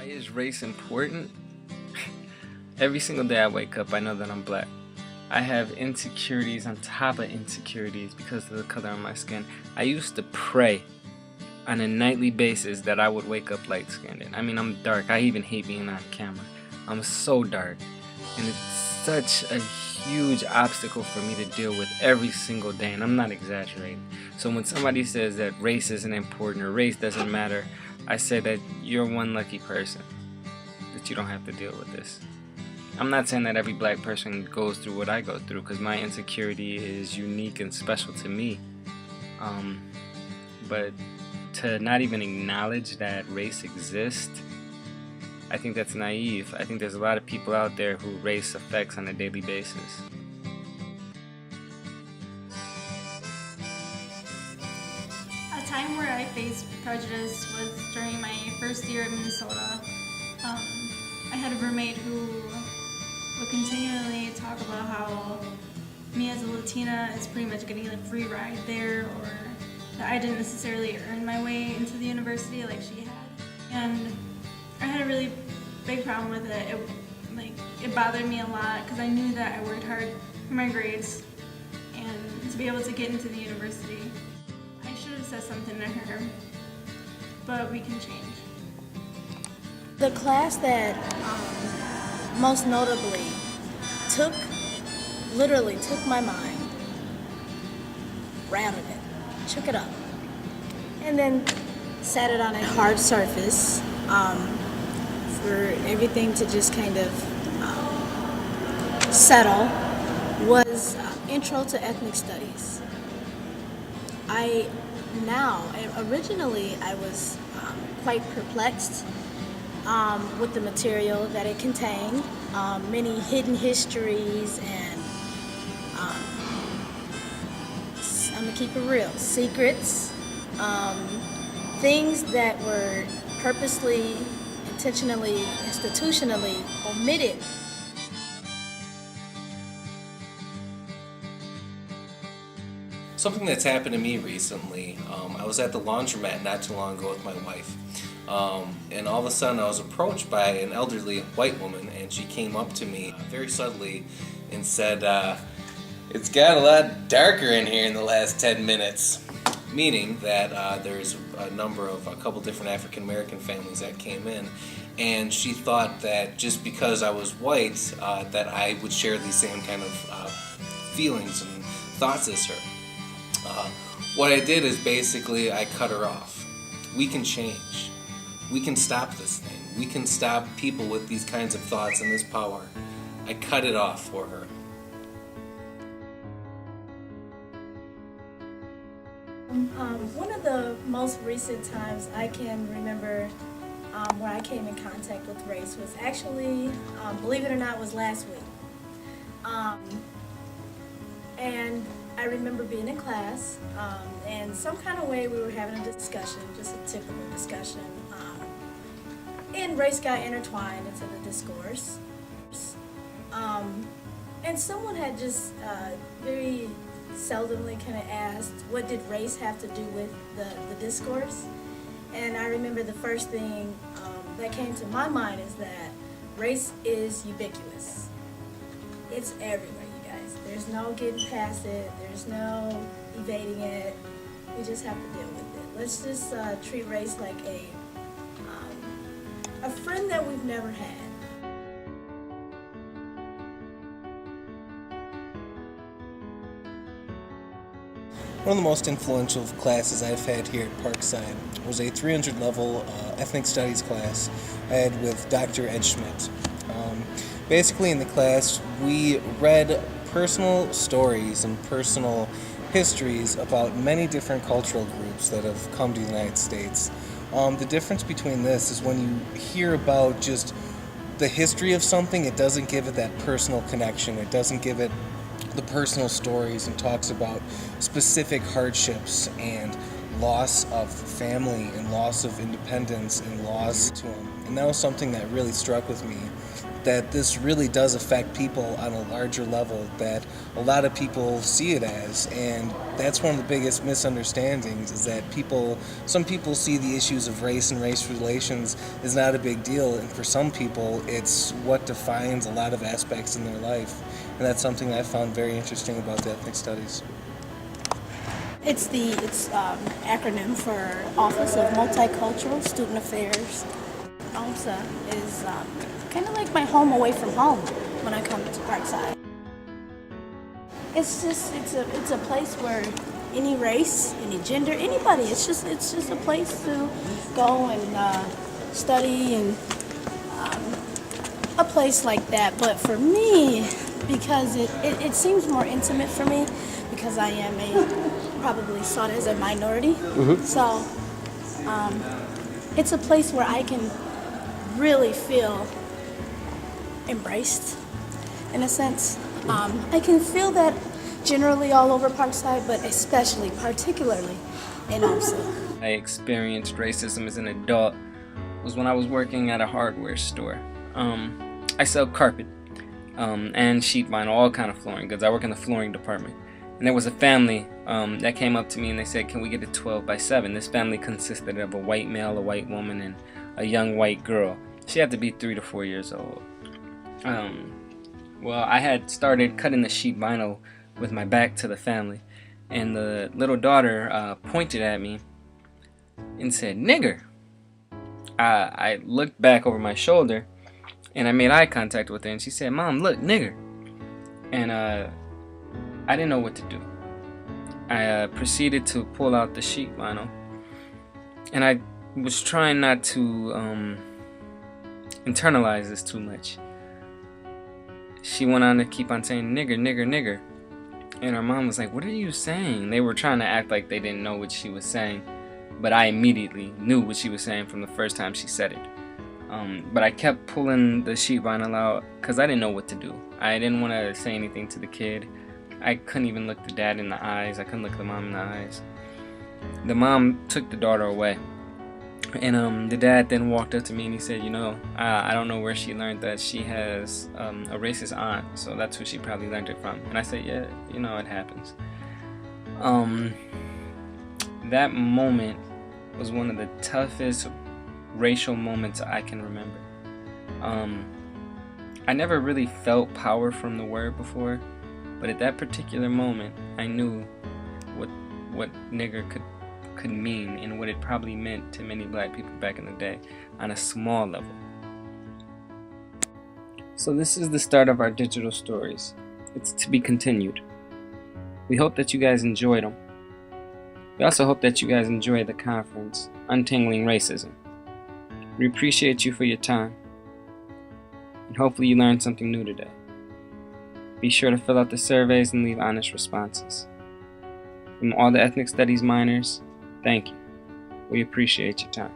Why is race important? Every single day I wake up, I know that I'm black. I have insecurities on top of insecurities because of the color of my skin. I used to pray on a nightly basis that I would wake up light-skinned. I mean, I'm dark. I even hate being on camera. I'm so dark. And it's such a huge obstacle for me to deal with every single day, and I'm not exaggerating. So when somebody says that race isn't important or race doesn't matter, I say that you're one lucky person, that you don't have to deal with this. I'm not saying that every black person goes through what I go through, because my insecurity is unique and special to me. But to not even acknowledge that race exists, I think that's naive. I think there's a lot of people out there who race affects on a daily basis. A time where I faced prejudice was during my first year at Minnesota. I had a roommate who would continually talk about how me as a Latina is pretty much getting a free ride there, or that I didn't necessarily earn my way into the university like she had. And I had a really big problem with it. It bothered me a lot because I knew that I worked hard for my grades and to be able to get into the university. I should have said something to her, but we can change. The class that most notably literally took my mind, rattled it, shook it up, and then sat it on a hard surface for everything to just kind of settle, was Intro to Ethnic Studies. Originally I was quite perplexed with the material that it contained, many hidden histories and, I'm gonna keep it real, secrets, things that were purposely, intentionally, institutionally omitted. Something that's happened to me recently, I was at the laundromat not too long ago with my wife, and all of a sudden I was approached by an elderly white woman, and she came up to me very subtly and said, "It's got a lot darker in here in the last 10 minutes." Meaning that there's a couple different African American families that came in, and she thought that just because I was white, that I would share these same kind of feelings and thoughts as her. What I did is basically I cut her off. We can change. We can stop this thing. We can stop people with these kinds of thoughts and this power. I cut it off for her. One of the most recent times I can remember where I came in contact with race was actually, believe it or not, was last week. And I remember being in class, and some kind of way we were having a discussion, just a typical discussion, and race got intertwined into the discourse. And someone had just very seldomly kind of asked, what did race have to do with the discourse? And I remember the first thing that came to my mind is that race is ubiquitous. It's everywhere. There's no getting past it, there's no evading it, we just have to deal with it. Let's just treat race like a friend that we've never had. One of the most influential classes I've had here at Parkside was a 300 level ethnic studies class I had with Dr. Ed Schmidt. Basically in the class we read personal stories and personal histories about many different cultural groups that have come to the United States. The difference between this is when you hear about just the history of something, it doesn't give it that personal connection. It doesn't give it the personal stories and talks about specific hardships and loss of family and loss of independence and loss to them. And that was something that really struck with me, that this really does affect people on a larger level that a lot of people see it as. And that's one of the biggest misunderstandings, is that some people see the issues of race and race relations as not a big deal, and for some people it's what defines a lot of aspects in their life. And that's something that I found very interesting about the ethnic studies. It's the acronym for Office of Multicultural Student Affairs. OMSA is kind of like my home away from home when I come to Parkside. It's a place where any race, any gender, anybody, it's just a place to go and study, and a place like that. But for me, because it seems more intimate for me, because I am probably sought as a minority. So it's a place where I can really feel embraced, in a sense. I can feel that generally all over Parkside, but especially, particularly in OMSA. I experienced racism as an adult was when I was working at a hardware store. I sell carpet and sheet vinyl, all kind of flooring goods. I work in the flooring department. And there was a family that came up to me and they said, can we get a 12x7? This family consisted of a white male, a white woman, and a young white girl. She had to be 3 to 4 years old. Well, I had started cutting the sheet vinyl with my back to the family, and the little daughter pointed at me and said, "Nigger." I looked back over my shoulder and I made eye contact with her, and she said, "Mom, look, nigger." And I didn't know what to do. I proceeded to pull out the sheet vinyl, and I was trying not to internalize this too much. She went on to keep on saying nigger, nigger, nigger, and our mom was like, "What are you saying?" They were trying to act like they didn't know what she was saying, but I immediately knew what she was saying from the first time she said it. But I kept pulling the sheet vinyl out because I didn't know what to do. I didn't want to say anything to the kid. I couldn't even look the dad in the eyes. I couldn't look the mom in the eyes. The mom took the daughter away. And the dad then walked up to me and he said, "You know, I don't know where she learned that. She has a racist aunt, so that's who she probably learned it from." And I said, "Yeah, you know, it happens." That moment was one of the toughest racial moments I can remember. I never really felt power from the word before, but at that particular moment, I knew what nigger could mean and what it probably meant to many black people back in the day on a small level. So this is the start of our digital stories. It's to be continued. We hope that you guys enjoyed them. We also hope that you guys enjoy the conference, Untangling Racism. We appreciate you for your time, and hopefully you learned something new today. Be sure to fill out the surveys and leave honest responses. From all the ethnic studies minors, thank you. We appreciate your time.